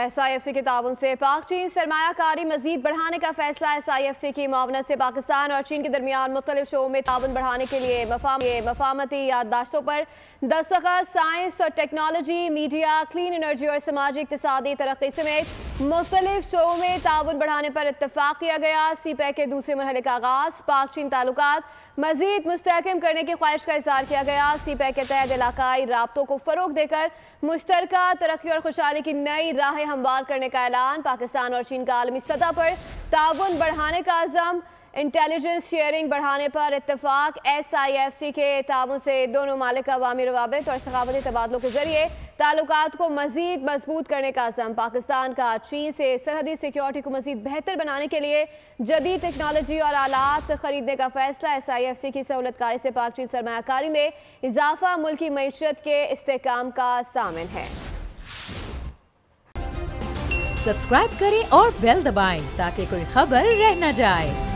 SIFC के ताउन से पाक चीन सरमायाकारी मजीद बढ़ाने का फैसला। SIFC की मुआवनत से पाकिस्तान और चीन के दरमियान मुख्तलिफ शोबों में ताउन बढ़ाने के लिए मफाहमती याददाश्तों पर दस्तखत। साइंस और टेक्नोलॉजी, मीडिया, क्लीन एनर्जी और समाजी इक्तिसादी तरक्की समेत मुख्तलिफ शोबों में ताउन बढ़ाने पर इत्तफाक किया गया। CPEC के दूसरे मरहले का आगाज, पाक चीन ताल्लुकात मजीद मुस्तहकम करने की ख्वाहिश का इज़हार किया गया। CPEC के तहत इलाकाई राब्तों को फरोग देकर मुश्तरका तरक्की और खुशहाली की नई राहें हमवार करने का ऐलान। पाकिस्तान और चीन का आलमी सतह पर ताउन बढ़ाने का अज़म। इंटेलिजेंस शेयरिंग बढ़ाने पर इत्तफाक। SIFC के ताउन से दोनों मालिक अवामी रवाबित और सखावती तबादलों के जरिए ताल्लुकात को मजीद मजबूत करने का अज़म। पाकिस्तान का चीन से सरहदी सिक्योरिटी को मजीद बेहतर बनाने के लिए जदीद टेक्नोलॉजी और आलात खरीदने का फैसला। SIFC की सहूलतकारी से पाक चीन सरमायाकारी में इजाफा मुल्की मईशत के इस्तेहकाम का सामिन है। सब्सक्राइब करें और बेल दबाएं ताकि कोई खबर रह न जाए।